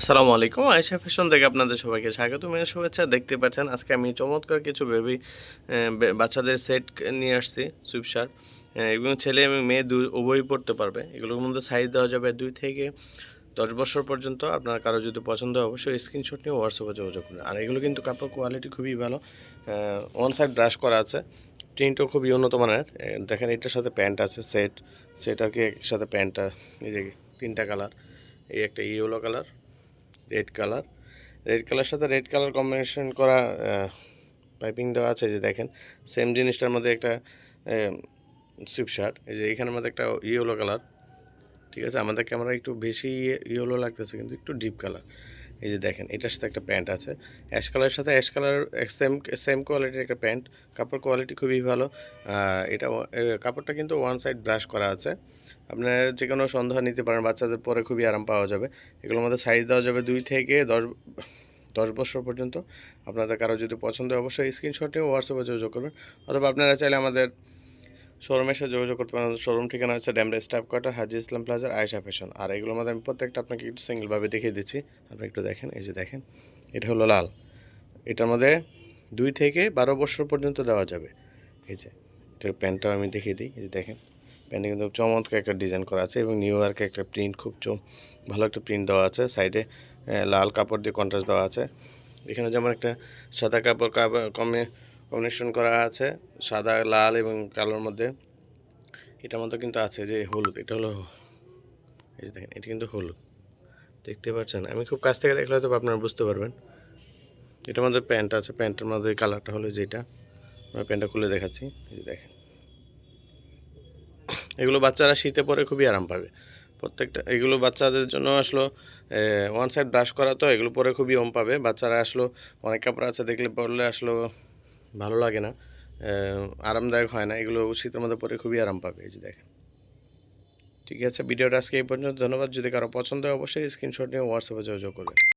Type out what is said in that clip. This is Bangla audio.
আসসালামু আলাইকুম। আয়েশা ফ্যাশন থেকে আপনাদের সবাইকে স্বাগতম এবং শুভেচ্ছা। দেখতে পাচ্ছেন আজকে আমি চমৎকার কিছু বেবি বাচ্চাদের সেট নিয়ে আসছি সুইপ শার্ট এবং ছেলে এবং মেয়ে উভয়ই পড়তে পারবে। এগুলোর মধ্যে সাইজ দেওয়া যাবে 2 থেকে 10 বছর পর্যন্ত। আপনার কারো যদি পছন্দ হয় অবশ্যই স্ক্রিনশট নিয়ে হোয়াটসঅ্যাপে যোগাযোগ করুন। আর এগুলো কিন্তু কাপড় কোয়ালিটি খুবই ভালো। ওয়ান সাইড ব্রাশ করা আছে, প্রিন্টও খুবই উন্নত মানের। দেখেন এটার সাথে প্যান্ট আছে, সেট আর কি একসাথে প্যান্টটা এই যে 3টা কালার, এই একটা ইয়েলো কালার, রেড কালার সাথে রেড কালার কম্বিনেশন করা পাইপিং দেওয়া আছে। যে দেখেন সেম জিনিসটার মধ্যে একটা সুইপ শার্ট, এই যে এখানের মধ্যে একটা ইয়েলো কালার। ঠিক আছে, আমাদের ক্যামেরা একটু বেশি ইয়েলো লাগতেছে কিন্তু একটু ডিপ কালার। এই যে দেখেন এটার সাথে একটা প্যান্ট আছে, অ্যাশ কালারের সাথে অ্যাশ কালার সেম সেম কোয়ালিটির একটা প্যান্ট। কাপড় কোয়ালিটি খুবই ভালো। এটা কাপড়টা কিন্তু ওয়ান সাইড ব্রাশ করা আছে। আপনার যে কোনো সন্দেহ নিতে পারেন, বাচ্চাদের পরে খুবই আরাম পাওয়া যাবে। এগুলোর মধ্যে সাইজ দেওয়া যাবে 2 থেকে 10 বছর পর্যন্ত। আপনাদের কারো যদি পছন্দ হয় অবশ্যই স্ক্রিনশট নিয়ে হোয়াটসঅ্যাপে যোগাযোগ করবেন, অথবা আপনারা চাইলে আমাদের শোরুমের সাথে যোগাযোগ করতে পারেন। শোরুম ঠিকানা হচ্ছে ড্যামরা স্টাফ কোয়ার্টার, হাজি ইসলাম প্লাজার, আয়েশা ফ্যাশন। আর এগুলোর মধ্যে আমি প্রত্যেকটা আপনাকে একটু সিঙ্গেলভাবে দেখিয়ে দিচ্ছি, আপনি একটু দেখেন। এই যে দেখেন এটা হলো লাল, এটার মধ্যে 2 থেকে 12 বছর পর্যন্ত দেওয়া যাবে। এই যে এটার প্যান্টটাও আমি দেখিয়ে দিই। এই যে দেখেন প্যান্টে কিন্তু চমৎকার একটা ডিজাইন করা আছে এবং নিউ ইয়র্কে একটা প্রিন্ট, খুব ভালো একটা প্রিন্ট দেওয়া আছে। সাইডে লাল কাপড় দিয়ে কন্ট্রাস্ট দেওয়া আছে। এখানে যেমন একটা সাদা কাপড় কম্বিনেশন করা আছে, সাদা লাল এবং কালোর মধ্যে। এটার মধ্যে কিন্তু আছে যে হলুদ, এটা হলো, এই যে দেখেন এটা কিন্তু হলুদ, দেখতে পাচ্ছেন। আমি খুব কাছ থেকে দেখলে হয়তো আপনারা বুঝতে পারবেন। এটার মধ্যে প্যান্ট আছে, প্যান্টের মধ্যে কালারটা হলো যেটা, আমি প্যান্টটা খুলে দেখাচ্ছি। এই যে দেখেন এগুলো বাচ্চারা শীতে পরে খুবই আরাম পাবে। প্রত্যেকটা এগুলো বাচ্চাদের জন্য আসলো ওয়ান সাইড ব্রাশ করা, তো এগুলো পরে খুবই পাবে বাচ্চারা। আসলো অনেক কাপড় আছে দেখলে পরলে আসলো ভালো লাগে না, আরামদায়ক হয় না। এগুলো শীতের মধ্যে পরে খুবই আরাম পাবে। এই যে দেখেন। ঠিক আছে, ভিডিওটা আজকে এই পর্যন্ত। ধন্যবাদ। যদি কারো পছন্দ হয় অবশ্যই স্ক্রিনশট নিয়ে হোয়াটসঅ্যাপে যোগাযোগ করবেন।